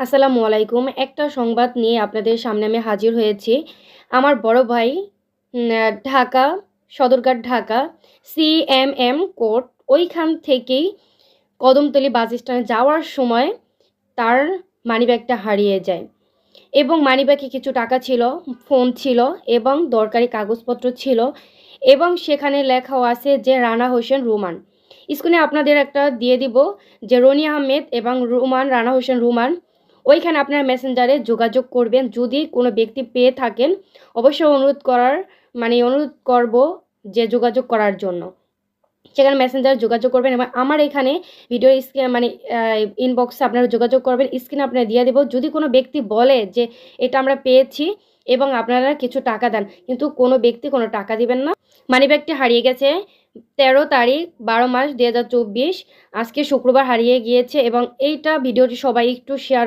আসসালামু আলাইকুম। একটা সংবাদ নিয়ে আপনাদের সামনে আমি হাজির হয়েছি। আমার বড় ভাই ঢাকা, সদরঘাট ঢাকা সিএমএম কোর্ট ওইখান থেকেই কদমতলী বাস স্ট্যান্ডে যাওয়ার সময় তার মানিব্যাগটা হারিয়ে যায় এবং মানিব্যাগে কিছু টাকা ছিল, ফোন ছিল এবং দরকারি কাগজপত্র ছিল এবং সেখানে লেখাও আছে যে রানা হোসেন রুমান। স্ক্রিনে আপনাদের একটা দিয়ে দিব যে রনি আহমেদ এবং রানা হোসেন রুমান। ওইখানে আপনার মেসেঞ্জারে যোগাযোগ করবেন যদি কোনো ব্যক্তি পেয়ে থাকেন। অবশ্যই অনুরোধ করব যে যোগাযোগ করার জন্য। সেখানে মেসেঞ্জারে যোগাযোগ করবেন এবং আমার এখানে ভিডিও ইনবক্সে আপনারা যোগাযোগ করবেন। স্ক্রিনে আপনারা দিয়ে দেব। যদি কোনো ব্যক্তি বলে যে এটা আমরা পেয়েছি এবং আপনারা কিছু টাকা দেন, কিন্তু কোনো ব্যক্তি কোনো টাকা দিবেন না। মানিব্যাগটি হারিয়ে গেছে 13 তারিখ 12 মাস 2024, আজকে শুক্রবার হারিয়ে গিয়েছে এবং এইটা ভিডিওটি সবাই একটু শেয়ার